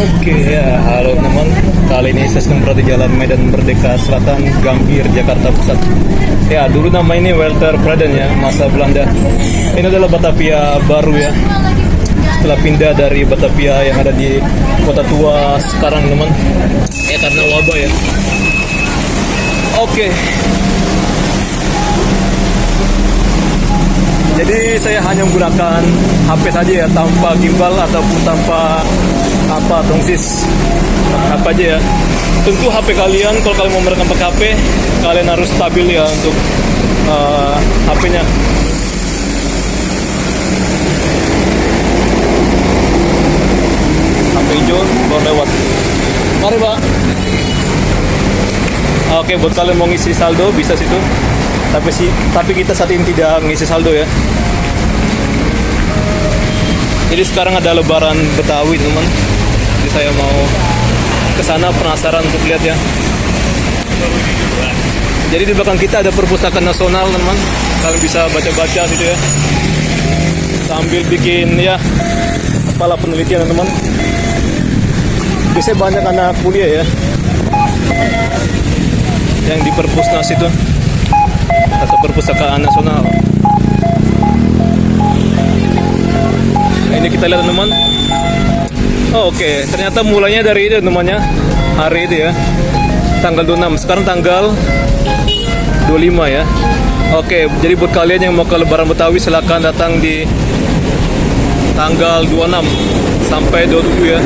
Oke ya, halo teman. Kali ini saya sedang berada di Jalan Medan Merdeka Selatan, Gambir, Jakarta Pusat. Ya, dulu nama ini Walter Praden ya, masa Belanda. Ini adalah Batavia baru ya. Setelah pindah dari Batavia yang ada di Kota Tua sekarang teman. Ya karena wabah ya. Oke. Jadi saya hanya menggunakan HP saja ya, tanpa gimbal ataupun tanpa tongsis, apa aja ya. Tentu HP kalian, kalau kalian mau merekam pakai HP, kalian harus stabil ya untuk HP-nya. HP hijau baru lewat. Mari Pak. Oke, buat kalian mau ngisi saldo bisa situ. Tapi kita saat ini tidak mengisi saldo ya. Jadi sekarang ada Lebaran Betawi teman. Jadi saya mau ke sana, penasaran untuk lihat ya. Jadi di belakang kita ada perpustakaan nasional teman. Kalian bisa baca-baca gitu ya. Sambil bikin ya kepala penelitian teman. Biasanya banyak anak kuliah ya yang di perpusnas itu atau perpustakaan nasional. Ini kita lihat teman. Oke, ternyata mulainya dari itu namanya hari itu ya, tanggal 26. Sekarang tanggal 25 ya. Oke, jadi buat kalian yang mau ke Lebaran Betawi silakan datang di tanggal 26 sampai 27 ya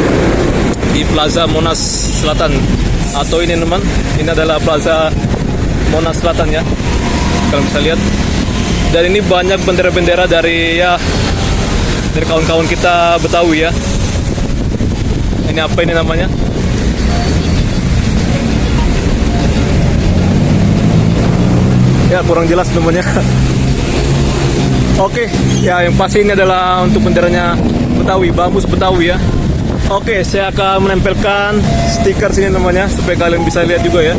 di Plaza Monas Selatan. Atau ini teman, ini adalah Plaza Monas Selatan ya. Kalian bisa lihat. Dan ini banyak bendera-bendera dari kawan-kawan kita Betawi ya. Ini apa ini namanya? Ya kurang jelas namanya. Oke, ya yang pasti ini adalah untuk benderanya Betawi, Bamus Betawi ya. Oke, saya akan menempelkan stiker sini namanya supaya kalian bisa lihat juga ya.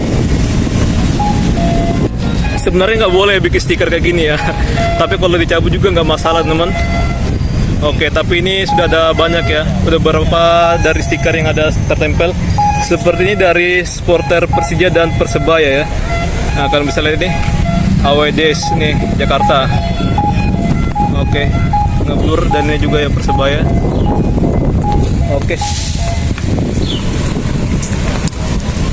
Sebenarnya nggak boleh bikin stiker kayak gini ya, tapi kalau dicabut juga nggak masalah teman. Oke, tapi ini sudah ada banyak ya, udah beberapa dari stiker yang ada tertempel. Seperti ini dari supporter Persija dan Persebaya ya. Nah, kalian bisa lihat ini AWDs nih Jakarta. Oke, ngeblur, dan ini juga ya Persebaya. Oke.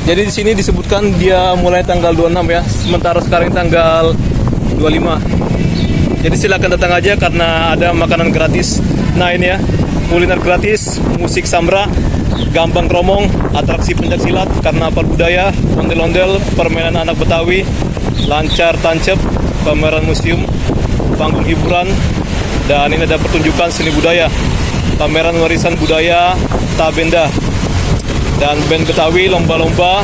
Jadi di sini disebutkan dia mulai tanggal 26 ya, sementara sekarang tanggal 25. Jadi silakan datang aja karena ada makanan gratis. Nah ini ya, kuliner gratis, musik sambra, gambang kromong, atraksi pencaksilat, karnaval budaya, ondel-ondel, permainan anak Betawi, lancar tancep, pameran museum, panggung hiburan, dan ini ada pertunjukan seni budaya, pameran warisan budaya Tabenda, dan band Betawi, lomba-lomba,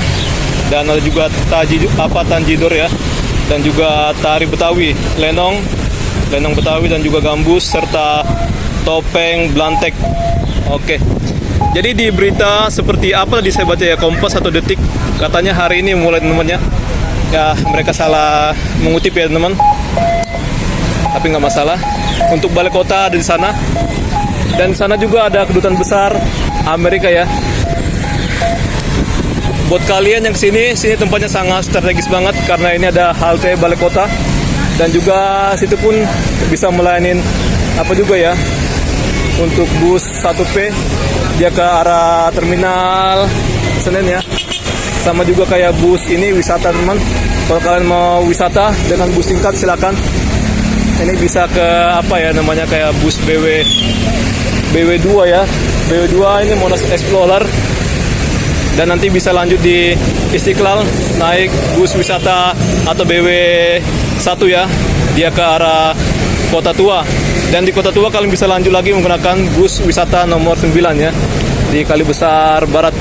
dan ada juga tanjidor ya, dan juga tari Betawi, lenong Betawi, dan juga gambus serta topeng Blantek. Oke. Jadi di berita seperti apa tadi saya baca ya, Kompas atau Detik, katanya hari ini mulai teman-teman ya. Ya mereka salah mengutip ya teman. Tapi nggak masalah. Untuk balai kota ada di sana. Dan di sana juga ada kedutaan besar Amerika ya. Buat kalian yang sini tempatnya sangat strategis banget karena ini ada halte balai kota, dan juga situ pun bisa melayanin apa juga ya, untuk bus 1P dia ke arah terminal Senen ya. Sama juga kayak bus ini wisata teman. Kalau kalian mau wisata dengan bus tingkat silakan. Ini bisa ke apa ya namanya, kayak bus BW2 ya. BW2 ini Monas Explorer. Dan nanti bisa lanjut di Istiqlal naik bus wisata atau BW1 ya. Dia ke arah Kota Tua. Dan di Kota Tua kalian bisa lanjut lagi menggunakan bus wisata nomor 9 ya, di Kalibesar Barat.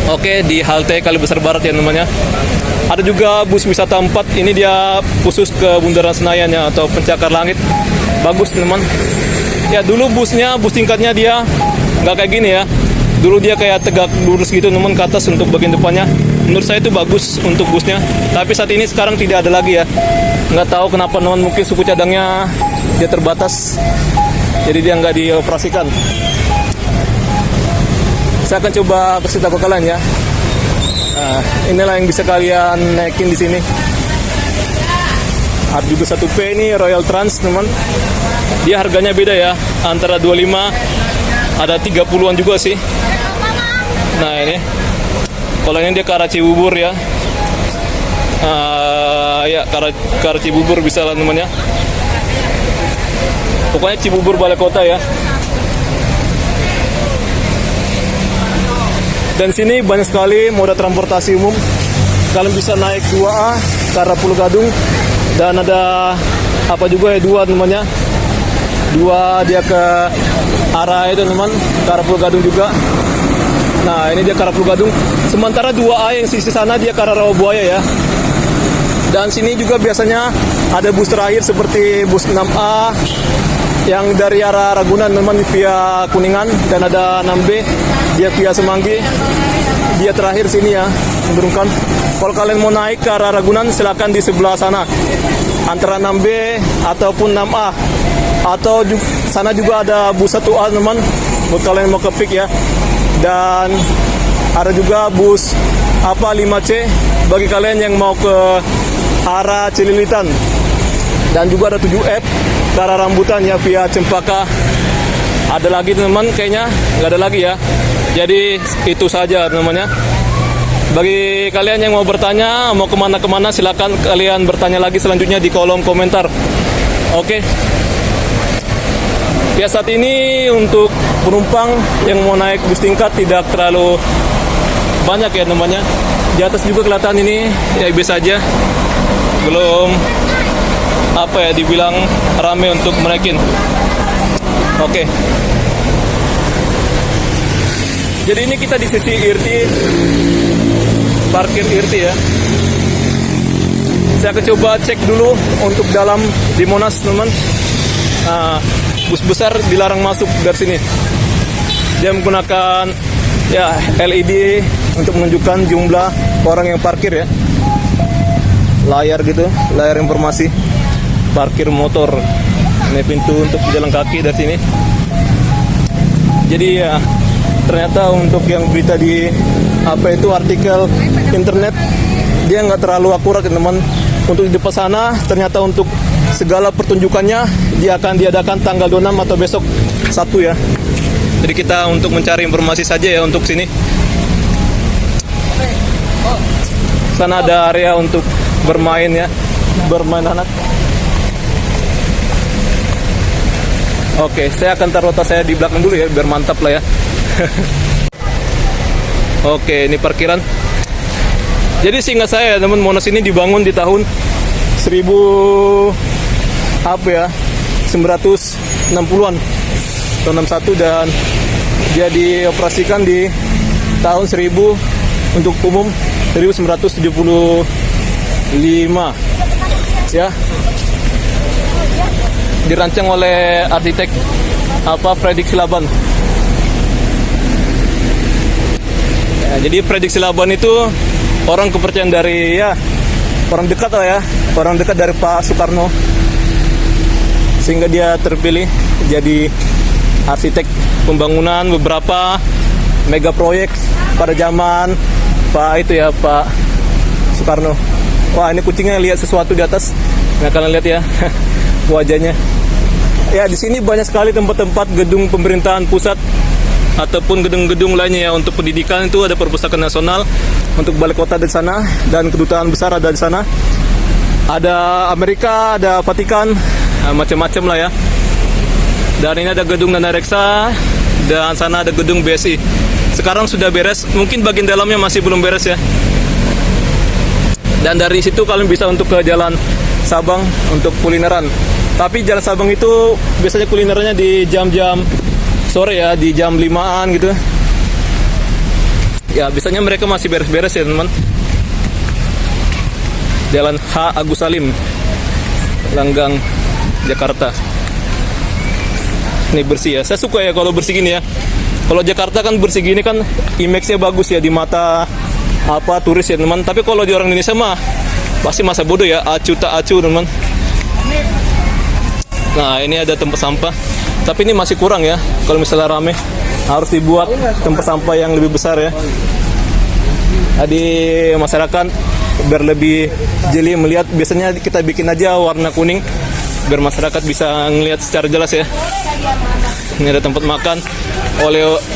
Oke, di halte Kalibesar Barat ya namanya. Ada juga bus wisata 4, ini dia khusus ke Bundaran Senayan ya, atau Pencakar Langit. Bagus teman. Ya dulu bus tingkatnya dia nggak kayak gini ya. Dulu dia kayak tegak lurus gitu teman ke atas untuk bagian depannya. Menurut saya itu bagus untuk busnya. Tapi saat ini sekarang tidak ada lagi ya. Nggak tahu kenapa teman, mungkin suku cadangnya dia terbatas. Jadi dia nggak dioperasikan. Saya akan coba kasih tahu ke kalian ya. Inilah yang bisa kalian naikin di sini. Ada juga 1P ini Royal Trans teman. Dia harganya beda ya, antara 25 ada 30-an juga sih. Nah ini, kalau ini dia ke arah Cibubur ya. Ya ke arah Cibubur bisa lah teman ya. Pokoknya Cibubur Balai Kota ya. Dan sini banyak sekali moda transportasi umum. Kalian bisa naik 2A ke arah Pulau Gadung. Dan ada apa juga ya, 2 namanya. 2 dia ke arah itu teman, ke arah Pulau Gadung juga. Nah ini dia ke arah Pulau Gadung. Sementara 2A yang sisi sana dia ke arah Rawabuaya ya. Dan sini juga biasanya ada bus terakhir seperti bus 6A yang dari arah Ragunan teman via Kuningan, dan ada 6B dia via Semanggi. Dia terakhir sini ya, menurunkan. Kalau kalian mau naik ke arah Ragunan silakan di sebelah sana, antara 6B ataupun 6A, atau sana juga ada bus 1A teman buat kalian mau ke Pik ya. Dan ada juga bus 5C bagi kalian yang mau ke arah Cililitan. Dan juga ada 7F ke arah Rambutan ya via Cempaka. Ada lagi teman, kayaknya nggak ada lagi ya. Jadi itu saja namanya. Bagi kalian yang mau bertanya, mau kemana-kemana, silakan kalian bertanya lagi selanjutnya di kolom komentar. Oke. Ya saat ini untuk penumpang yang mau naik bus tingkat tidak terlalu banyak ya namanya. Di atas juga kelihatan ini ya biasa aja. Belum dibilang rame untuk menaikin. Oke. Jadi ini kita di sisi IRT, parkir IRT ya. Saya akan coba cek dulu untuk dalam di Monas teman. Bus besar dilarang masuk dari sini. Dia menggunakan ya LED untuk menunjukkan jumlah orang yang parkir ya. Layar gitu, layar informasi parkir motor. Ini pintu untuk jalan kaki dari sini. Jadi ya ternyata untuk yang berita di artikel internet dia nggak terlalu akurat teman. Untuk di depan sana ternyata untuk segala pertunjukannya dia akan diadakan tanggal 26 atau besok 1 ya. Jadi kita untuk mencari informasi saja ya untuk sini. Sana ada area untuk bermain ya, bermain anak. Oke, saya akan taruh tas saya di belakang dulu ya biar mantap lah ya. Oke, ini parkiran. Jadi seingat saya teman, Monas ini dibangun di tahun 960-an atau 61, dan dia dioperasikan di tahun 1000 untuk umum 1975 ya. Dirancang oleh arsitek Fredrik Silaban. Ya, jadi Fredrik Silaban itu orang kepercayaan dari orang dekat lah ya, orang dekat dari Pak Soekarno, sehingga dia terpilih jadi arsitek pembangunan beberapa mega proyek pada zaman Pak Soekarno. Wah, ini kucingnya lihat sesuatu di atas. Nah, kalian lihat ya wajahnya. Ya, di sini banyak sekali tempat-tempat gedung pemerintahan pusat ataupun gedung-gedung lainnya ya. Untuk pendidikan itu ada Perpustakaan Nasional, untuk balai kota di sana, dan kedutaan besar ada di sana. Ada Amerika, ada Vatikan, macam-macam lah ya. Dan ini ada gedung Dana Reksa, dan sana ada gedung BSI. Sekarang sudah beres, mungkin bagian dalamnya masih belum beres ya. Dan dari situ kalian bisa untuk ke Jalan Sabang untuk kulineran. Tapi Jalan Sabang itu biasanya kulinernya di jam-jam sore ya, di jam 5-an gitu. Ya, biasanya mereka masih beres-beres ya teman. Jalan H. Agus Salim, Langgang, Jakarta. Ini bersih ya, saya suka ya kalau bersih gini ya. Kalau Jakarta kan bersih gini kan image-nya bagus ya di mata turis ya teman. Tapi kalau di orang Indonesia mah pasti masa bodoh ya, acu tak acu teman. Nah, ini ada tempat sampah. Tapi ini masih kurang ya. Kalau misalnya rame, harus dibuat tempat sampah yang lebih besar ya. Di masyarakat biar lebih jeli melihat, biasanya kita bikin aja warna kuning biar masyarakat bisa ngelihat secara jelas ya. Ini ada tempat makan,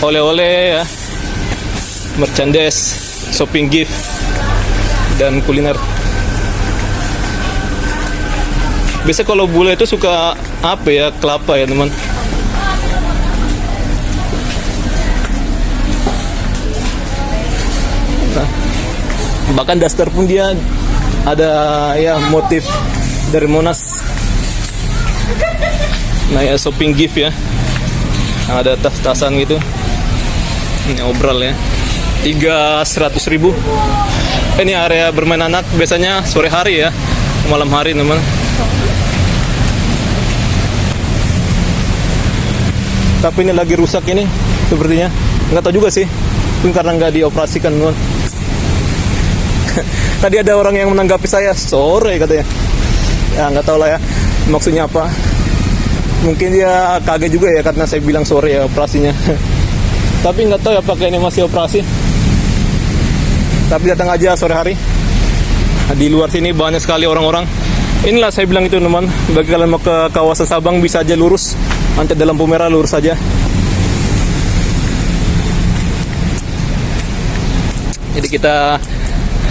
oleh-oleh ya, merchandise, shopping gift, dan kuliner. Biasa kalau bule itu suka apa ya, kelapa ya teman. Nah, bahkan daster pun dia ada ya motif dari Monas. Nah ya, shopping gift ya, ada tas-tasan gitu. Ini obral ya, 300.000. Ini area bermain anak biasanya sore hari ya, malam hari teman. Tapi ini lagi rusak ini sepertinya, nggak tahu juga sih, mungkin karena nggak dioperasikan teman. Tadi ada orang yang menanggapi saya sore katanya, ya nggak tahu lah ya maksudnya apa. Mungkin dia kaget juga ya karena saya bilang sore ya operasinya. Tapi nggak tahu ya apakah ini masih operasi. Tapi datang aja sore hari. Di luar sini banyak sekali orang-orang. Inilah saya bilang itu teman, bagi kalian mau ke kawasan Sabang bisa aja lurus, nanti dalam lampu merah lurus saja. Jadi kita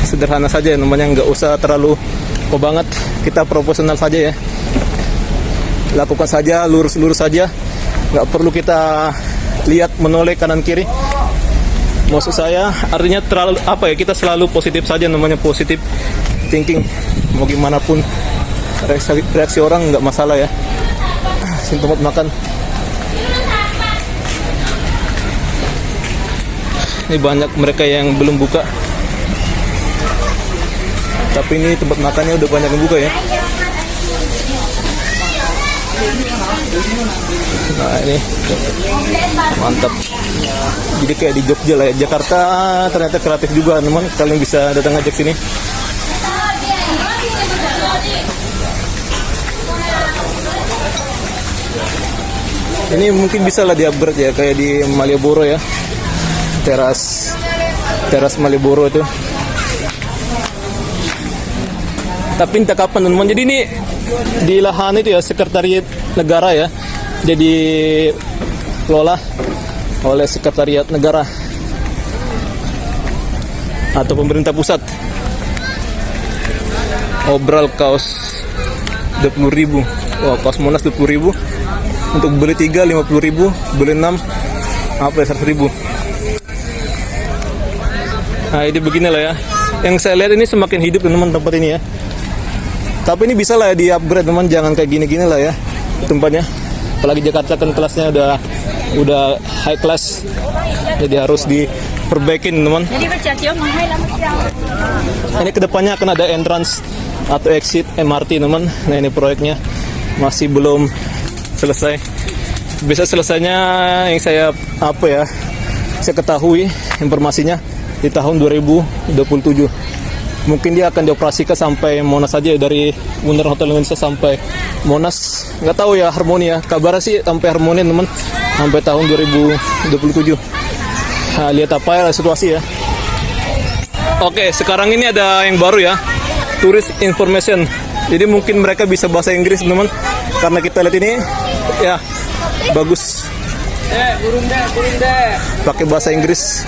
sederhana saja namanya, nggak usah terlalu banget, kita profesional saja ya. Lakukan saja, lurus-lurus saja, nggak perlu kita lihat menoleh kanan kiri. Maksud saya artinya terlalu apa ya, kita selalu positif saja, namanya positif thinking. Mau gimana pun reaksi orang nggak masalah ya. Sini tempat makan. Ini banyak mereka yang belum buka, tapi ini tempat makannya udah banyak yang buka ya. Nah ini mantap. Jadi kayak di Jogja lah ya. Jakarta ternyata kreatif juga teman, kalian bisa datang aja sini. Ini mungkin bisa lah di-upgrade ya, kayak di Malioboro ya, teras Malioboro itu. Tapi entah kapan teman. Jadi ini di lahan itu ya, sekretariat negara ya, jadi kelola oleh sekretariat negara atau pemerintah pusat. Obral kaos 20.000. Wah, kaos Monas 20.000. Untuk beli 3 50.000, beli 6 apa ya 100.000. Nah ini beginilah ya. Yang saya lihat ini semakin hidup teman tempat ini ya. Tapi ini bisa lah ya di upgrade teman, jangan kayak gini-gini lah ya tempatnya. Apalagi Jakarta kan kelasnya udah high class, jadi harus diperbaikin teman. Ini kedepannya akan ada entrance atau exit MRT teman. Nah ini proyeknya masih belum selesai. Bisa selesainya yang saya ketahui informasinya di tahun 2027. Mungkin dia akan dioperasikan sampai Monas saja, dari Bundaran Hotel Indonesia sampai Monas. Nggak tahu ya Harmoni ya. Kabarnya sih sampai Harmoni teman, sampai tahun 2027. Nah, lihat apa ya situasi ya. Oke, sekarang ini ada yang baru ya, Tourist Information. Jadi mungkin mereka bisa bahasa Inggris teman, karena kita lihat ini ya bagus. Burung deh. Pakai bahasa Inggris.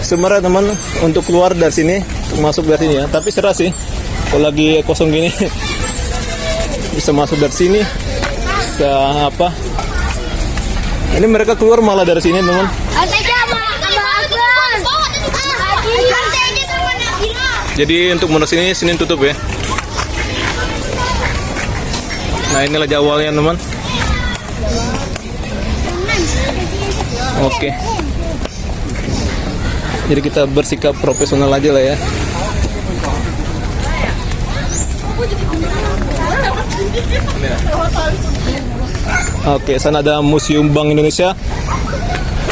Sebenarnya teman, untuk keluar dari sini, masuk dari sini ya. Tapi serah sih, kalau lagi kosong gini bisa masuk dari sini. Bisa apa? Ini mereka keluar malah dari sini teman. Jadi untuk Monas ini Senin tutup ya. Nah inilah jadwalnya teman. Oke. Jadi kita bersikap profesional aja lah ya. Oke, sana ada Museum Bank Indonesia,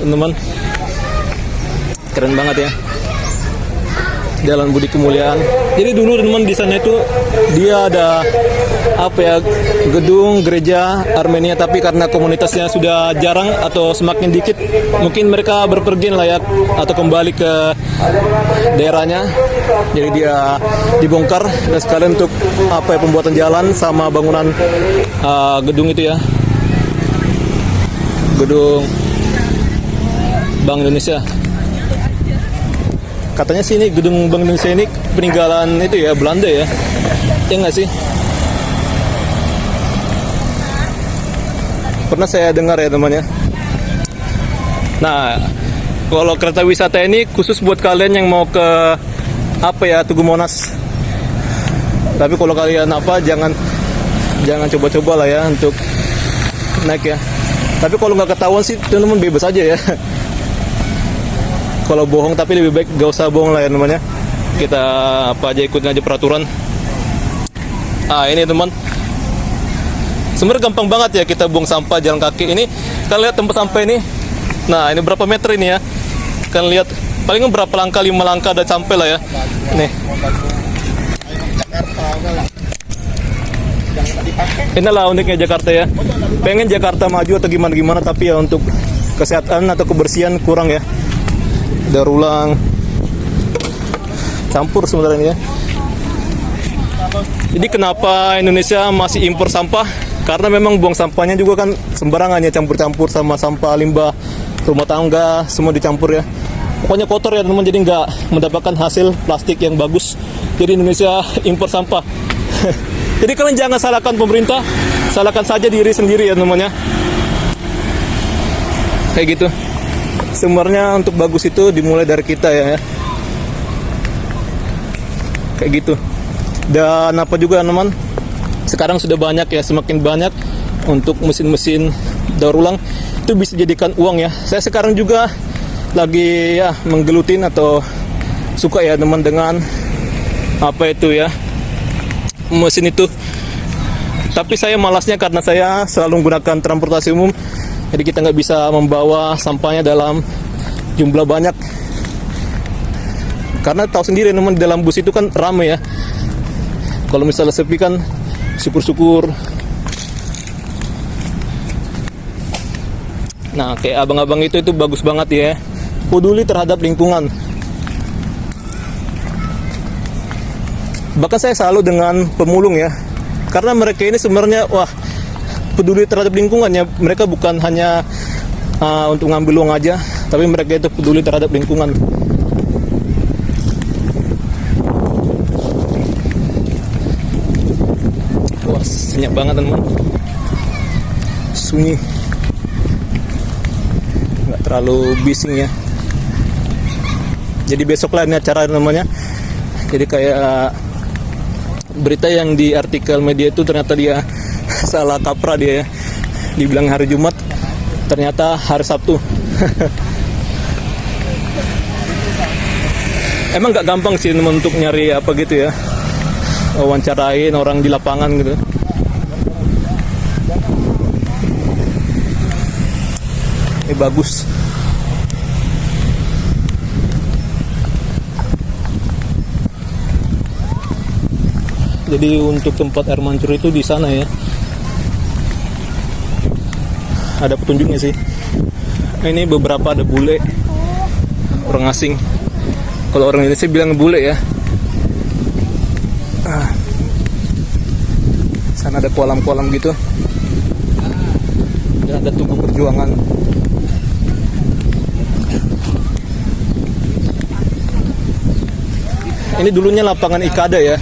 teman-teman. Keren banget ya. Jalan Budi Kemuliaan. Jadi dulu teman di sana itu dia ada apa ya, gedung gereja Armenia, tapi karena komunitasnya sudah jarang atau semakin dikit, mungkin mereka berpergian lah ya atau kembali ke daerahnya. Jadi dia dibongkar dan sekalian untuk apa ya, pembuatan jalan sama bangunan gedung itu ya, gedung Bank Indonesia. Katanya sih ini gedung Bank Indonesia ini peninggalan itu ya, Belanda ya. Ya nggak sih? Pernah saya dengar ya temannya. Nah, kalau kereta wisata ini khusus buat kalian yang mau ke apa ya, Tugu Monas. Tapi kalau kalian apa, jangan coba-coba lah ya untuk naik ya. Tapi kalau nggak ketahuan sih teman-teman bebas aja ya. Kalau bohong, tapi lebih baik gak usah bohong lah ya namanya. Kita apa aja, ikutin aja peraturan. Ini teman, sebenarnya gampang banget ya kita buang sampah jalan kaki. Ini kalian lihat tempat sampah ini. Nah, ini berapa meter ini ya? Kalian lihat, paling berapa langkah, 5 langkah udah sampai lah ya. Nih. Inilah uniknya Jakarta ya. Pengen Jakarta maju atau gimana-gimana, tapi ya untuk kesehatan atau kebersihan kurang ya. Daur ulang, campur sebenarnya ya. Jadi kenapa Indonesia masih impor sampah? Karena memang buang sampahnya juga kan sembarangan ya, campur-campur sama sampah limbah rumah tangga, semua dicampur ya. Pokoknya kotor ya teman, jadi nggak mendapatkan hasil plastik yang bagus. Jadi Indonesia impor sampah. Jadi kalian jangan salahkan pemerintah, salahkan saja diri sendiri ya temannya. Kayak gitu. Sebenarnya untuk bagus itu dimulai dari kita ya. Kayak gitu. Dan apa juga teman, sekarang sudah banyak ya, semakin banyak untuk mesin-mesin daur ulang itu bisa dijadikan uang ya. Saya sekarang juga lagi ya menggelutin atau suka ya teman dengan apa itu ya, mesin itu. Tapi saya malasnya karena saya selalu menggunakan transportasi umum. Jadi kita nggak bisa membawa sampahnya dalam jumlah banyak. Karena tahu sendiri teman, dalam bus itu kan ramai ya. Kalau misalnya sepi kan syukur-syukur. Nah, kayak abang-abang itu bagus banget ya. Peduli terhadap lingkungan. Bahkan saya selalu dengan pemulung ya. Karena mereka ini sebenarnya peduli terhadap lingkungannya. Mereka bukan hanya untuk ngambil uang aja, tapi mereka itu peduli terhadap lingkungan. Wah, senyap banget teman, sunyi, nggak terlalu bising ya. Jadi besok lah ini acara namanya. Jadi kayak berita yang di artikel media itu ternyata dia salah kaprah dia ya. Dibilang hari Jumat, ternyata hari Sabtu. Emang nggak gampang sih untuk nyari apa gitu ya, wawancarain orang di lapangan gitu. Ini bagus. Jadi untuk tempat air mancur itu di sana ya. Ada petunjuknya sih. Ini beberapa ada bule, orang asing. Kalau orang Indonesia bilang bule ya. Sana ada kolam-kolam gitu. Dan ada Tugu Perjuangan. Ini dulunya lapangan Ikada ya.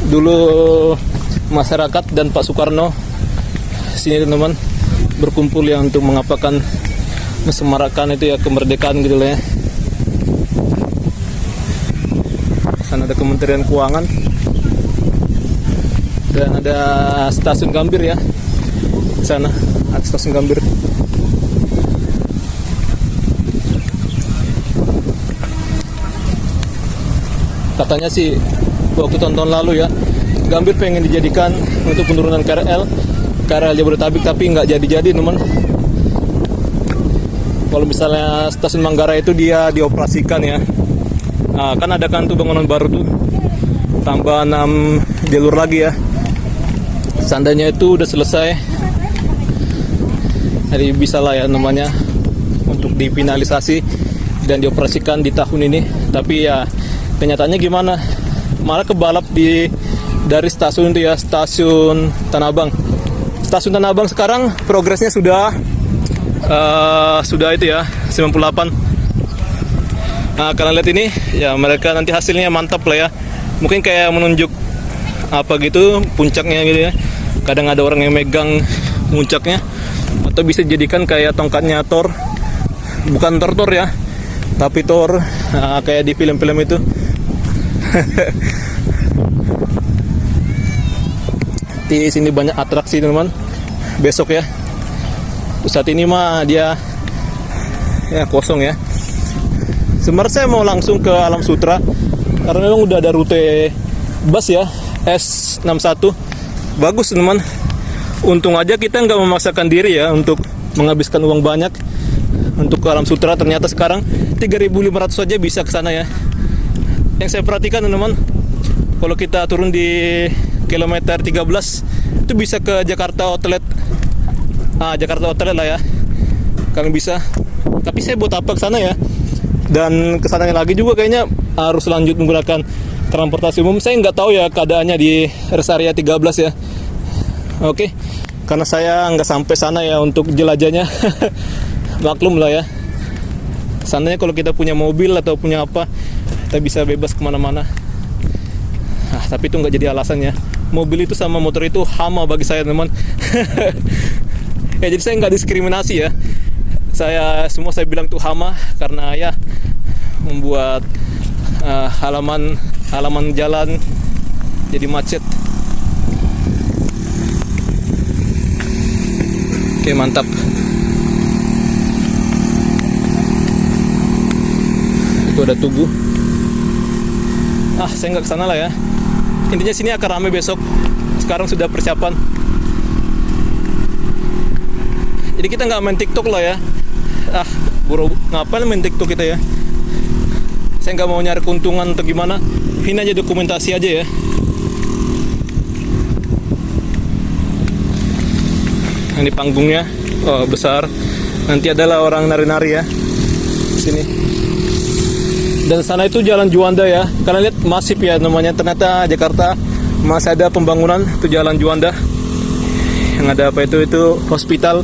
Dulu masyarakat dan Pak Soekarno sini teman-teman berkumpul ya untuk mengapakan, mesemarakan itu ya kemerdekaan gitu lah ya. Sana ada Kementerian Keuangan dan ada stasiun Gambir ya. Di sana ada stasiun Gambir. Katanya sih waktu tahun-tahun lalu ya, Gambir pengen dijadikan untuk penurunan KRL Jabodetabek, tapi nggak jadi-jadi teman. Kalau misalnya stasiun Manggarai itu dia dioperasikan ya, Kan ada kan tuh bangunan baru tuh, tambah 6 jalur lagi ya. Seandainya itu udah selesai, jadi bisa lah ya namanya untuk difinalisasi dan dioperasikan di tahun ini. Tapi ya kenyataannya gimana, malah kebalap dari stasiun itu ya, stasiun Tanah Abang. Stasiun Tanah Abang sekarang progresnya sudah itu ya 98. Nah, kalian lihat ini ya, mereka nanti hasilnya mantap lah ya. Mungkin kayak menunjuk apa gitu puncaknya gitu ya. Kadang ada orang yang megang puncaknya, atau bisa dijadikan kayak tongkatnya Thor. Bukan Thor ya, tapi Thor kayak di film-film itu. Di sini banyak atraksi teman-teman besok ya. Saat ini mah dia ya kosong ya. Sebenarnya saya mau langsung ke Alam Sutera karena memang udah ada rute bus ya, S61. Bagus teman. Untung aja kita nggak memaksakan diri ya untuk menghabiskan uang banyak untuk ke Alam Sutera. Ternyata sekarang 3.500 saja bisa ke sana ya. Yang saya perhatikan teman-teman, kalau kita turun di kilometer 13 itu bisa ke Jakarta Outlet. Jakarta Outlet lah ya. Kalian bisa. Tapi saya buat apa ke sana ya? Dan kesananya lagi juga kayaknya harus lanjut menggunakan transportasi umum. Saya nggak tahu ya keadaannya di rest area 13 ya. Oke, karena saya nggak sampai sana ya untuk jelajahnya. Maklum lah ya. Sananya kalau kita punya mobil atau punya apa, kita bisa bebas kemana-mana. Tapi itu nggak jadi alasan ya. Mobil itu sama motor itu hama bagi saya teman. Ya jadi saya nggak diskriminasi ya. Saya bilang itu hama karena ya membuat halaman jalan jadi macet. Oke, mantap. Itu ada Tugu. Saya nggak kesana lah ya. Intinya sini akan ramai besok. Sekarang sudah persiapan. Jadi kita nggak main TikTok lah ya. Ngapain main TikTok kita ya? Saya nggak mau nyari keuntungan atau gimana. Ini aja dokumentasi aja ya. Ini panggungnya, besar. Nanti adalah orang nari-nari ya. Sini. Dan sana itu Jalan Juanda ya. Kalian lihat masif ya namanya. Ternyata Jakarta masih ada pembangunan. Itu Jalan Juanda. Yang ada apa itu hospital.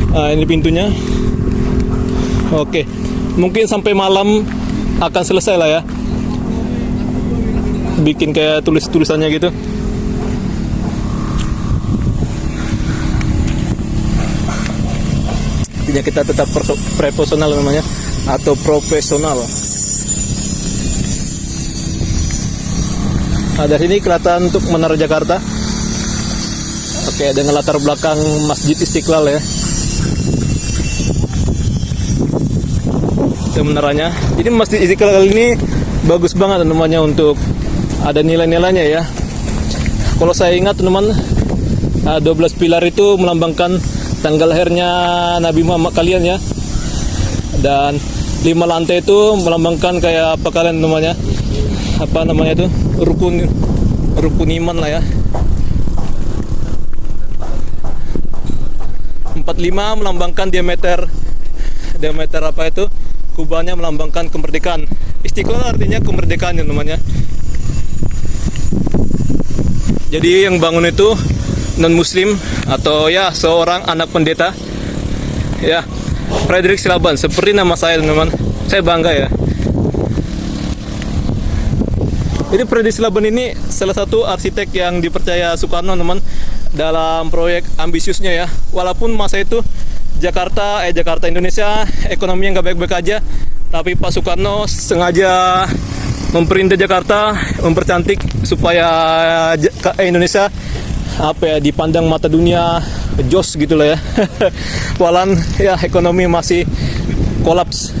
Ini pintunya. Oke, mungkin sampai malam akan selesai lah ya. Bikin kayak tulisannya gitu. Intinya kita tetap profesional namanya, atau profesional. Dari sini kelihatan untuk Menara Jakarta. Oke, dengan latar belakang Masjid Istiqlal ya. Itu menaranya. Jadi Masjid Istiqlal ini bagus banget namanya, untuk ada nilai-nilainya ya. Kalau saya ingat teman, 12 pilar itu melambangkan tanggal lahirnya Nabi Muhammad kalian ya. Dan 5 lantai itu melambangkan kayak apa kalian namanya? Apa namanya itu? Rukun iman lah ya. 45 melambangkan diameter apa itu? Kubahnya melambangkan kemerdekaan. Istiqlal artinya kemerdekaan ya namanya. Jadi yang bangun itu non muslim atau ya seorang anak pendeta ya, Frederick Silaban, seperti nama saya teman-teman. Saya bangga ya. Jadi Frederick Silaban ini salah satu arsitek yang dipercaya Soekarno teman, dalam proyek ambisiusnya ya. Walaupun masa itu Jakarta Indonesia ekonominya nggak baik-baik aja, tapi Pak Soekarno sengaja memperindah Jakarta, mempercantik supaya Indonesia dipandang mata dunia jos gitu lah ya. Walau ya ekonomi masih kolaps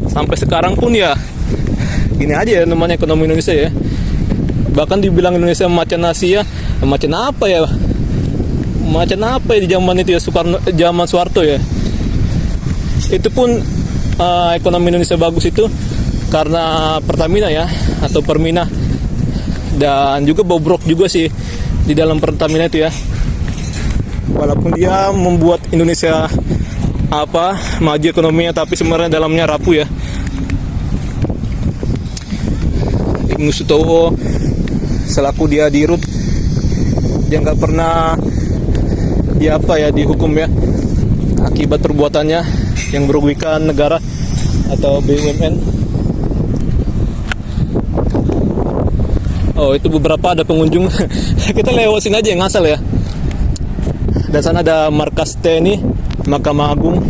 sampai sekarang pun ya gini aja ya namanya ekonomi Indonesia ya. Bahkan dibilang Indonesia macan Asia, macan apa ya di zaman itu ya, zaman Soeharto ya. Itu pun ekonomi Indonesia bagus itu karena Pertamina ya, atau Permina, dan juga bobrok juga sih di dalam Pertamina itu ya. Walaupun dia membuat Indonesia maju ekonominya, tapi sebenarnya dalamnya rapuh ya. Ibnu Sutowo selaku dia dirut, dia nggak pernah dihukum ya akibat perbuatannya yang merugikan negara atau BUMN. Oh, itu beberapa ada pengunjung. Kita lewat sini aja yang ngasal ya. Dan sana ada markas TNI, Mahkamah Agung,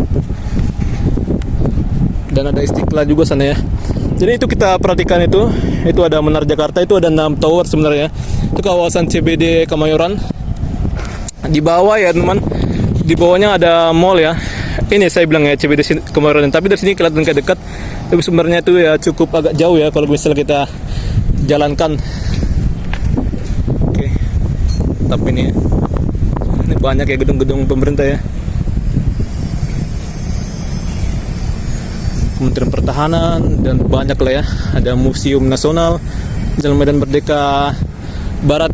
dan ada Istiqlal juga sana ya. Jadi itu kita perhatikan, itu ada Menara Jakarta, itu ada 6 tower sebenarnya. Itu kawasan CBD Kemayoran. Di bawah ya teman, di bawahnya ada mall ya. Ini saya bilang ya CBD Kemayoran, tapi dari sini kelihatan kayak dekat, tapi sebenarnya itu ya cukup agak jauh ya kalau misalnya kita jalankan. Oke. Tapi ini banyak ya gedung-gedung pemerintah ya. Kementerian Pertahanan dan banyak lah ya. Ada Museum Nasional, Jalan Medan Merdeka Barat.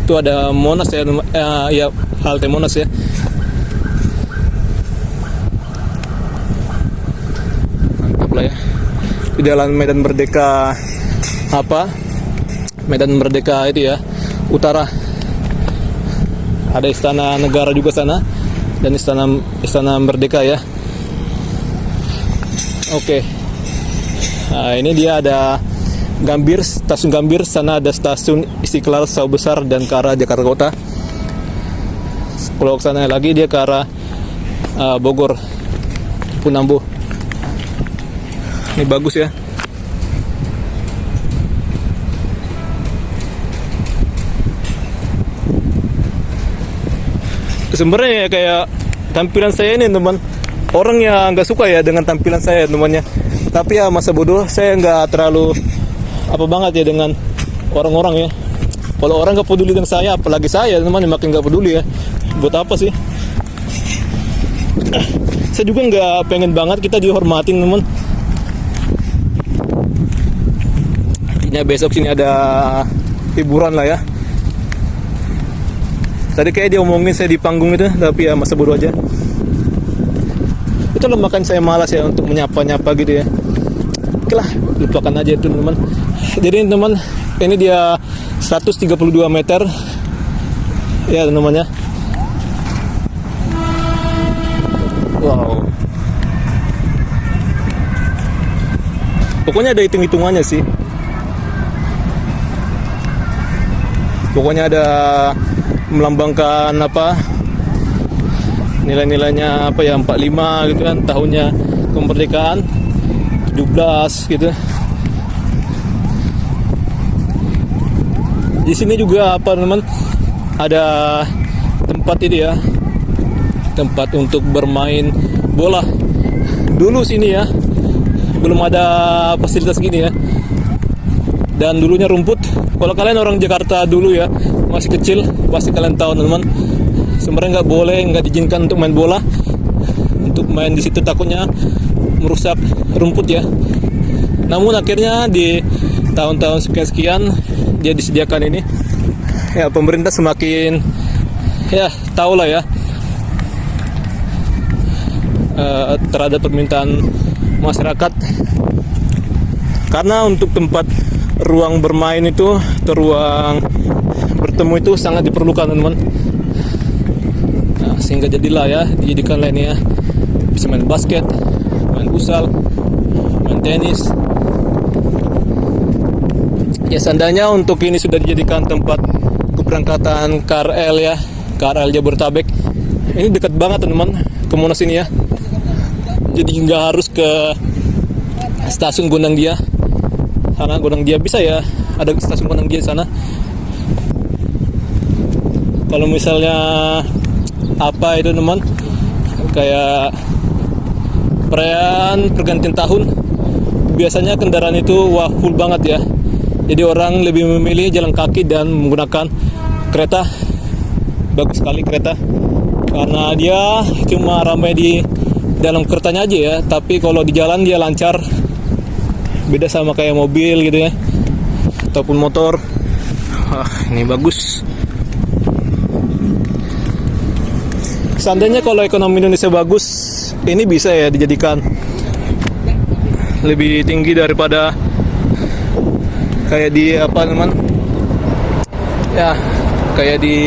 Itu ada Monas ya, ya halte Monas ya. Mantap lah ya. Di Jalan Medan Merdeka Medan Merdeka itu ya, utara. Ada Istana Negara juga sana, dan Istana Merdeka ya. Oke. Nah, ini dia ada Gambir, stasiun Gambir, sana ada stasiun Istiqlal, Sawah Besar, dan ke arah Jakarta Kota. Kalau ke sana lagi dia ke arah Bogor, Punambo. Ini bagus ya. Sebenarnya ya kayak tampilan saya ini teman, orang yang nggak suka ya dengan tampilan saya temannya. Tapi ya masa bodoh, saya nggak terlalu banget ya dengan orang-orang ya. Kalau orang nggak peduli dengan saya, apalagi saya teman, makin nggak peduli ya. Buat apa sih? Saya juga nggak pengen banget kita dihormatin teman. Artinya besok sini ada hiburan lah ya. Tadi kayak dia omongin saya di panggung itu, tapi ya masa bodoh aja. Itu loh, makan saya malas ya untuk menyapa-nyapa gitu ya. Oke lah, lupakan aja itu teman. Jadi teman, ini dia 132 meter ya namanya. Wow. Pokoknya ada hitung-hitungannya sih. Pokoknya ada melambangkan nilai-nilainya ya, 45 gitu kan, tahunnya kemerdekaan 17 gitu. Di sini juga teman, ada tempat ini ya, tempat untuk bermain bola. Dulu sini ya belum ada fasilitas gini ya, dan dulunya rumput. Kalau kalian orang Jakarta dulu ya, masih kecil, pasti kalian tahu teman, sebenarnya nggak diizinkan untuk main bola. Untuk main di situ takutnya merusak rumput ya. Namun akhirnya di tahun-tahun sekian dia disediakan ini. Ya pemerintah semakin ya tahu lah ya terhadap permintaan masyarakat. Karena untuk tempat ruang bermain itu atau ruang bertemu itu sangat diperlukan teman. Nah, sehingga jadilah ya dijadikan lain ya, bisa main basket, main futsal, main tenis. Ya seandainya untuk ini sudah dijadikan tempat keberangkatan KRL ya, KRL Jabodetabek. Ini dekat banget teman ke Monas ini ya. Jadi nggak harus ke stasiun Gondang Dia. Karena Gondang Dia bisa ya, ada stasiun Gondang Dia di sana. Kalau misalnya itu teman, kayak perayaan pergantian tahun, biasanya kendaraan itu full banget ya. Jadi orang lebih memilih jalan kaki dan menggunakan kereta. Bagus sekali kereta, karena dia cuma ramai di dalam keretanya aja ya, tapi kalau di jalan dia lancar, beda sama kayak mobil gitu ya ataupun motor. Ini bagus. Seandainya kalau ekonomi Indonesia bagus, ini bisa ya dijadikan lebih tinggi daripada kayak di apa teman ya, kayak di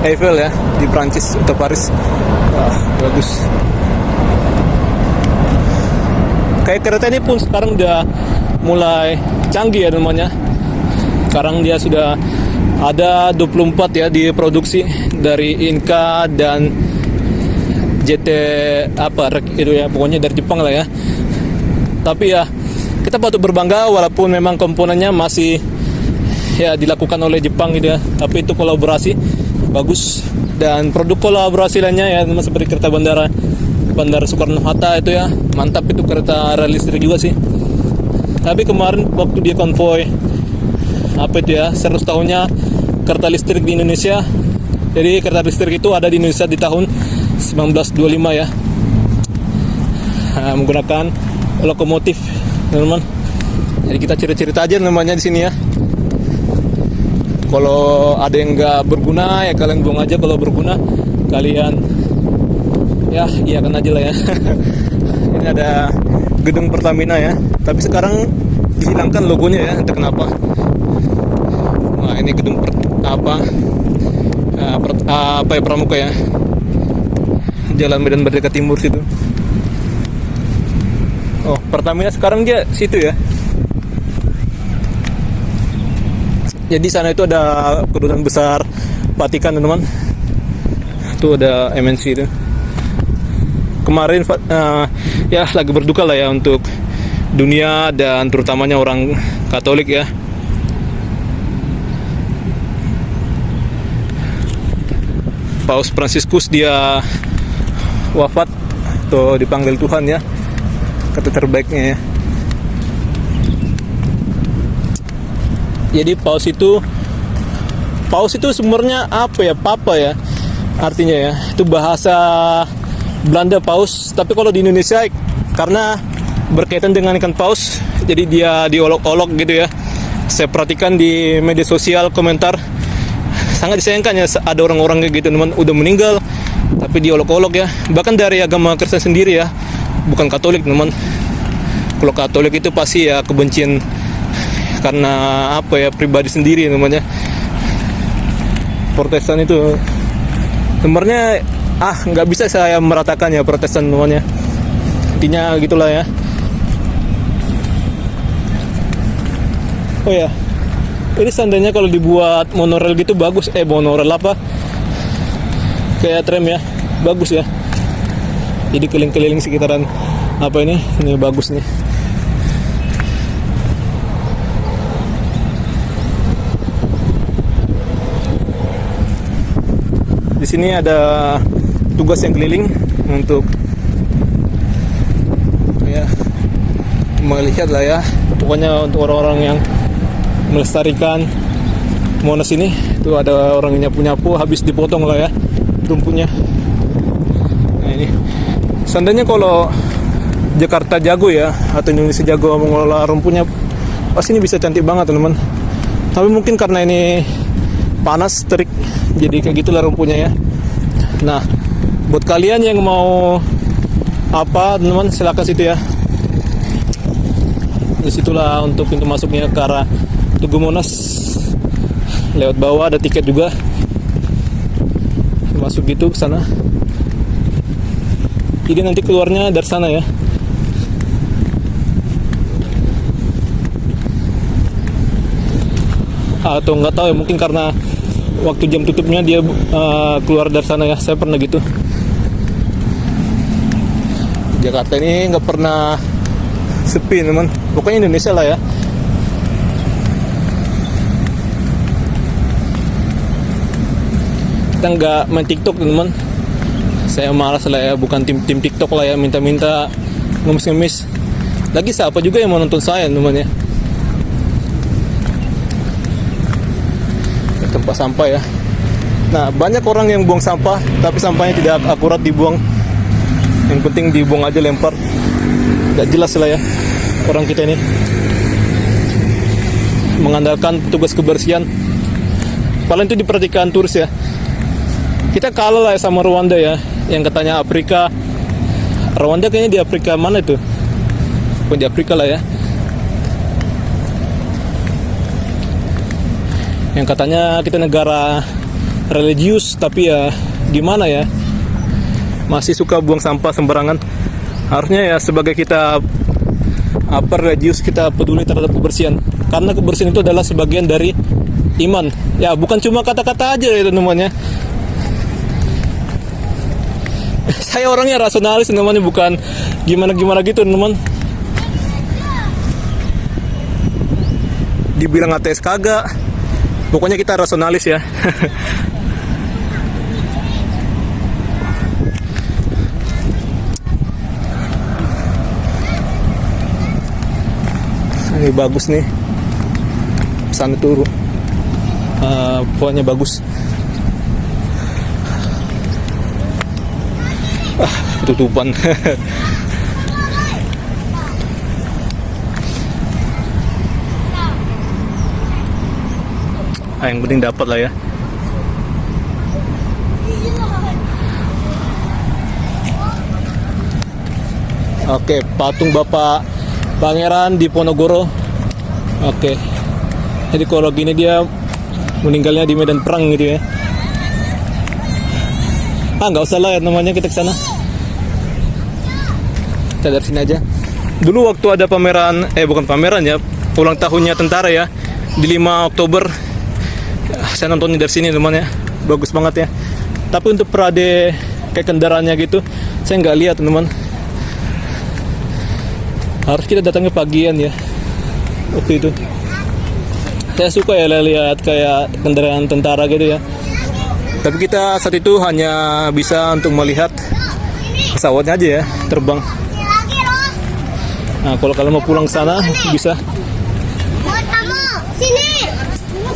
Eiffel ya di Prancis atau Paris. Bagus. Kayak kereta ini pun sekarang udah mulai canggih ya namanya. Sekarang dia sudah ada 24 ya diproduksi dari Inka dan JT apa itu ya, pokoknya dari Jepang lah ya. Tapi ya kita patut berbangga walaupun memang komponennya masih ya dilakukan oleh Jepang gitu ya. Tapi itu kolaborasi bagus, dan produk kolaborasi lainnya ya seperti kereta Bandara Soekarno-Hatta itu ya mantap, itu kereta rel listrik juga sih. Tapi kemarin waktu dia konvoy apa itu ya 100 tahunnya kereta listrik di Indonesia, jadi kereta listrik itu ada di Indonesia di tahun 1925 ya, menggunakan lokomotif teman-teman. Jadi kita cerita-cerita aja namanya di sini ya. Kalau ada yang nggak berguna ya kalian buang aja, kalau berguna kalian ya iyakan aja lah ya. Ini ada gedung Pertamina ya, tapi sekarang dihilangkan logonya ya, entah kenapa. Nah ini gedung apa ya, Pramuka ya, Jalan Medan Merdeka Timur situ. Oh Pertamina sekarang dia situ ya. Jadi sana itu ada kedutaan besar Vatikan teman-teman. Itu ada MNC itu. Kemarin ya lagi berduka lah ya untuk dunia dan terutamanya orang Katolik ya. Paus Fransiskus dia wafat atau dipanggil Tuhan ya, kata terbaiknya ya. Jadi paus itu sebenarnya apa ya, papa ya artinya ya, itu bahasa Belanda paus, tapi kalau di Indonesia karena berkaitan dengan ikan paus jadi dia diolok-olok gitu ya. Saya perhatikan di media sosial komentar sangat disayangkan ya, ada orang-orang kayak gitu teman, udah meninggal tapi diolok-olok ya, bahkan dari agama Kristen sendiri ya, bukan Katolik teman. Kalau Katolik itu pasti ya kebencian karena apa ya, pribadi sendiri namanya. Protestan itu sebenarnya nggak bisa saya meratakan ya Protestan namanya, intinya gitulah ya. Oh ya, ini seandainya kalau dibuat monorail gitu bagus, monorail apa kayak tram ya, bagus ya. Jadi keliling-keliling sekitaran apa ini bagus nih. Di sini ada tugas yang keliling untuk ya melihat lah ya, pokoknya untuk orang-orang yang melestarikan Monas ini. Itu ada orang nyapu-nyapu, habis dipotong lah ya rumputnya. Nah ini seandainya kalau Jakarta jago ya, atau Indonesia jago mengelola rumputnya, pasti ini bisa cantik banget teman-teman. Tapi mungkin karena ini panas, terik, jadi kayak gitulah rumputnya ya. Nah buat kalian yang mau apa teman-teman, silakan situ ya. Disitulah untuk pintu masuknya ke arah Tugu Monas. Lewat bawah ada tiket juga, masuk gitu ke sana. Jadi nanti keluarnya dari sana ya. Atau nggak tahu ya, mungkin karena waktu jam tutupnya dia keluar dari sana ya. Saya pernah gitu. Jakarta ini nggak pernah sepi teman, pokoknya Indonesia lah ya. Kita nggak main TikTok teman, saya malas lah ya, bukan tim TikTok lah ya, minta-minta ngemis-ngemis. Lagi siapa juga yang mau nonton saya teman ya. Tempat sampah ya. Nah banyak orang yang buang sampah tapi sampahnya tidak akurat dibuang. Yang penting dibuang aja, lempar. Gak jelas lah ya orang kita ini mengandalkan petugas kebersihan. Paling itu diperhatikan turis ya. Kita kalah lah ya sama Rwanda ya, yang katanya Afrika. Rwanda kayaknya di Afrika mana itu? Bukan di Afrika lah ya. Yang katanya kita negara religius, tapi ya gimana ya, masih suka buang sampah sembarangan. Harusnya ya sebagai kita religius, kita peduli terhadap kebersihan, karena kebersihan itu adalah sebagian dari iman ya, bukan cuma kata-kata aja ya teman-teman ya. Saya orangnya rasionalis teman-teman, bukan gimana-gimana gitu teman-teman. Dibilang ateis kagak, pokoknya kita rasionalis ya. Ini bagus nih, sana turun. Pokoknya bagus. Ketutupan. Yang penting dapat lah ya. Oke, patung Bapak Pangeran Diponegoro. Oke. Jadi kalau gini dia meninggalnya di medan perang gitu ya. Nggak usah lah ya namanya, kita ke sana. Kita dari sini aja. Dulu waktu ada pameran, bukan pameran ya, ulang tahunnya tentara ya, di 5 Oktober. Saya nontonnya dari sini teman ya. Bagus banget ya. Tapi untuk parade kayak kendaraannya gitu, saya nggak lihat teman. Harus kita datangnya pagian ya. Waktu itu saya suka ya lihat kayak kendaraan tentara gitu ya. Tapi kita saat itu hanya bisa untuk melihat pesawatnya aja ya, terbang. Nah, kalau kalian mau pulang ke sana bisa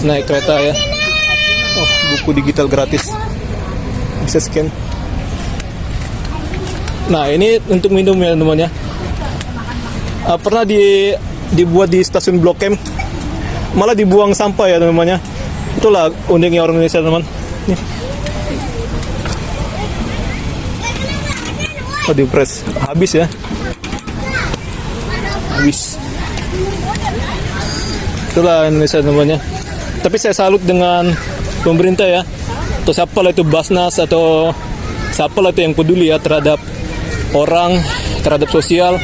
naik kereta ya. Oh, buku digital gratis, bisa scan. Nah, ini untuk minum ya teman-teman ya. Pernah dibuat di stasiun Blok M, malah dibuang sampah ya teman-teman ya. Itulah uniknya orang Indonesia teman. Nih. Oh, dipres habis ya, habis. Itulah Indonesia teman-teman ya. Tapi saya salut dengan pemerintah ya, atau siapa lah itu, Basnas atau siapa lah itu yang peduli ya terhadap orang, terhadap sosial.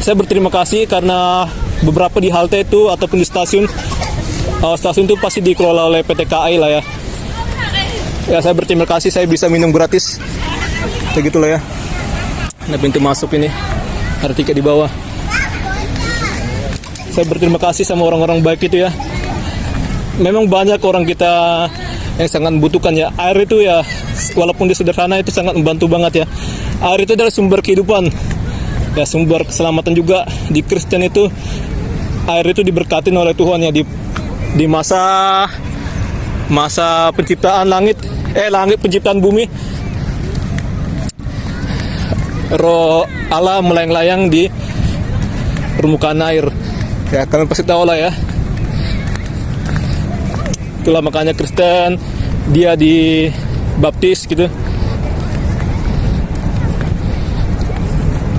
Saya berterima kasih karena beberapa di halte itu ataupun di stasiun itu pasti dikelola oleh PT KAI lah ya. Ya, saya berterima kasih, saya bisa minum gratis. Kayak gitulah ya. Nah, pintu masuk ini ada tiket di bawah. Saya berterima kasih sama orang-orang baik itu ya. Memang banyak orang kita yang sangat membutuhkan ya. Air itu ya, walaupun di sederhana itu sangat membantu banget ya. Air itu adalah sumber kehidupan. Ya, sumber keselamatan juga. Di Kristen itu air itu diberkatin oleh Tuhan ya, di masa penciptaan langit penciptaan bumi. Roh Allah melayang-layang di permukaan air. Ya, kalian pasti tahu lah ya. Itulah makanya Kristen dia dibaptis gitu.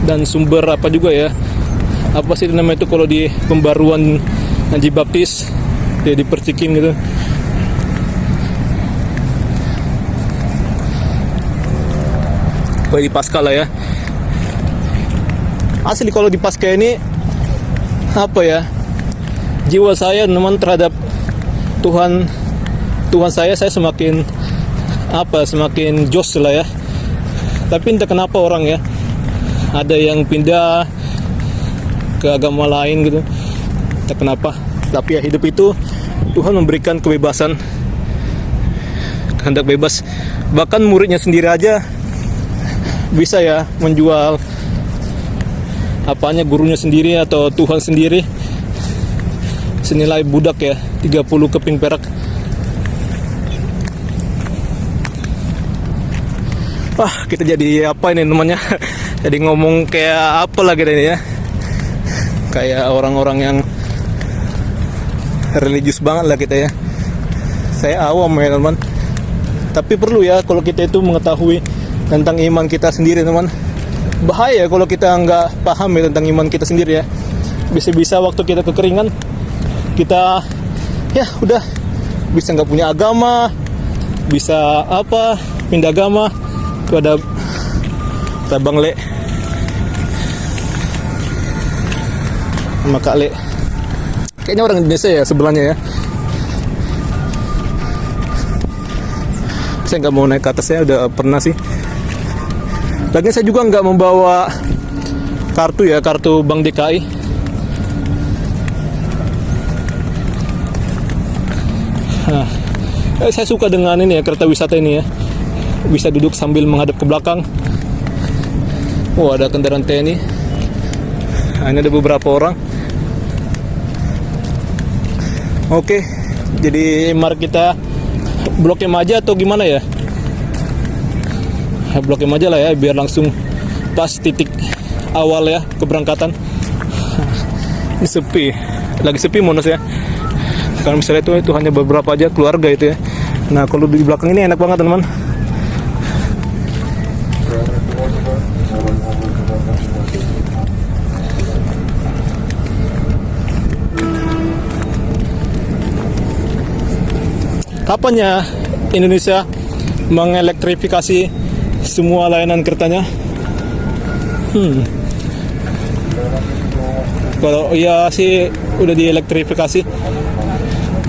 Dan sumber apa juga ya, apa sih namanya itu kalau di pembaruan Haji Baptis, dia dipercikin gitu. Kayak di Paskah lah ya. Asli kalau di Paskah ini apa ya, jiwa saya teman terhadap Tuhan saya semakin jos lah ya. Tapi entah kenapa orang ya, ada yang pindah ke agama lain gitu, entah kenapa. Tapi ya hidup itu Tuhan memberikan kebebasan, kehendak bebas. Bahkan muridnya sendiri aja bisa ya menjual gurunya sendiri atau Tuhan sendiri senilai budak ya, 30 keping perak. Kita jadi apa ini namanya, Jadi ngomong kayak apa lagi ini ya? Kayak orang-orang yang religius banget lah kita ya. Saya awam ya teman. Tapi perlu ya kalau kita itu mengetahui tentang iman kita sendiri teman. Bahaya kalau kita nggak paham ya tentang iman kita sendiri ya. Bisa-bisa waktu kita kekeringan, kita ya udah bisa nggak punya agama, bisa apa pindah agama. Itu ada Bang Le sama Kak Le. Kayaknya orang Indonesia ya sebelahnya ya. Saya nggak mau naik ke atasnya, udah pernah sih. Lagian saya juga nggak membawa kartu ya, kartu Bank DKI. Nah, saya suka dengan ini ya, kereta wisata ini ya. Bisa duduk sambil menghadap ke belakang. Oh, ada kendaraan TNI. Nah, ini ada beberapa orang. Oke, jadi mari kita Blok M aja atau gimana ya? Blok M aja lah ya, biar langsung pas titik awal ya keberangkatan. Ini sepi, lagi sepi Monas ya. Kalau misalnya itu hanya beberapa aja keluarga itu ya. Nah kalau di belakang ini enak banget teman. Kapan ya Indonesia mengelektrifikasi semua layanan keretanya? Kalau ya sih udah dielektrifikasi,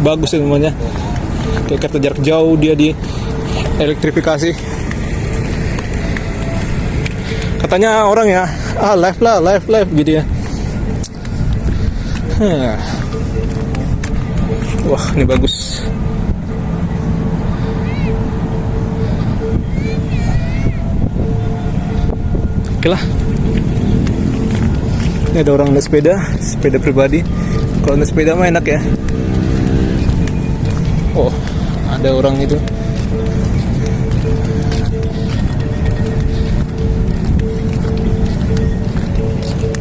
bagus ya semuanya. Kayak kereta jarak jauh dia dielektrifikasi. Katanya orang ya, live gitu ya. Wah ini bagus. Oke lah. Ini ada orang naik sepeda pribadi. Kalau naik sepeda mah enak ya. Oh, ada orang itu.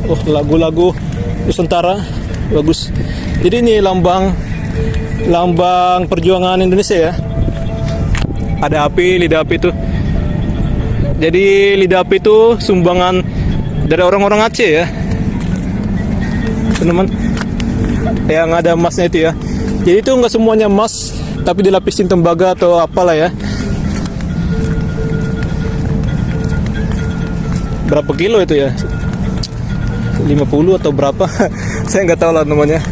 Oh, lagu-lagu Nusantara bagus. Jadi ini lambang perjuangan Indonesia ya. Ada api, lidah api itu. Jadi lidah api itu sumbangan dari orang-orang Aceh ya, teman-teman. Yang ada emasnya itu ya. Jadi itu nggak semuanya emas, tapi dilapisin tembaga atau apalah ya. Berapa kilo itu ya? 50 atau berapa? Saya nggak tahu lah namanya.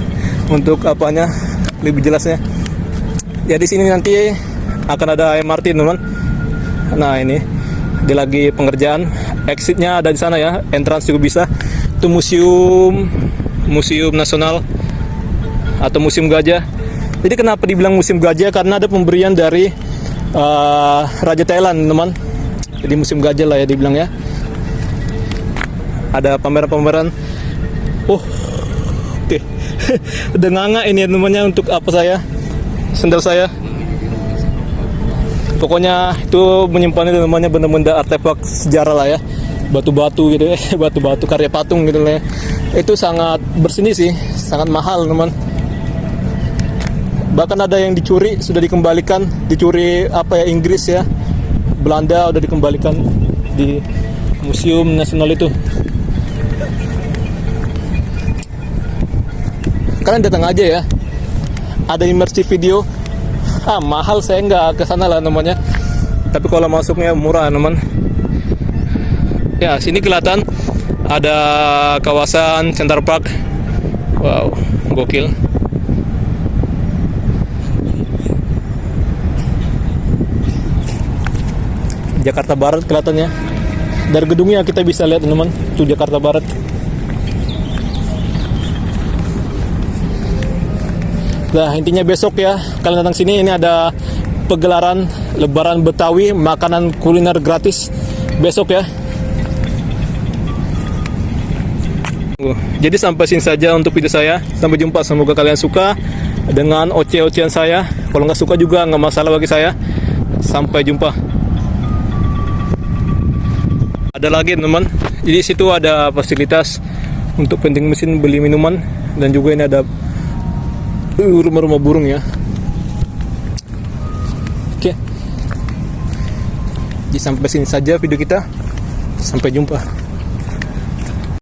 Untuk apanya lebih jelasnya. Ya di sini nanti akan ada MRT teman. Nah ini. Dia lagi pengerjaan, exitnya ada di sana ya, entrance juga bisa. Itu museum nasional atau museum gajah. Jadi kenapa dibilang museum gajah? Karena ada pemberian dari Raja Thailand teman. Jadi museum gajah lah ya dibilang ya. Ada pameran-pameran. Oh, oke. Udah nganga ini namanya untuk apa saya? Sendal saya. Pokoknya itu menyimpan itu namanya benda-benda artefak sejarah lah ya, batu-batu gitu ya, batu-batu karya patung gitu lah ya. Itu sangat berseni sih, sangat mahal teman. Bahkan ada yang dicuri, sudah dikembalikan, dicuri apa ya, Inggris ya, Belanda udah dikembalikan di Museum Nasional itu. Kalian datang aja ya, ada immersive video. Mahal saya nggak ke sana lah namanya. Tapi kalau masuknya murah teman. Ya sini kelihatan ada kawasan Center Park. Wow, gokil. Jakarta Barat kelihatannya. Dari gedungnya kita bisa lihat teman, itu Jakarta Barat. Nah intinya besok ya kalian datang sini, ini ada pegelaran Lebaran Betawi, makanan kuliner gratis besok ya. Jadi sampai sini saja untuk video saya. Sampai jumpa, semoga kalian suka dengan oceh-ocehan saya. Kalau nggak suka juga nggak masalah bagi saya. Sampai jumpa. Ada lagi teman, jadi situ ada fasilitas untuk vending mesin beli minuman, dan juga ini ada rumah-rumah burung ya. Oke, jadi sampai sini saja video kita, sampai jumpa.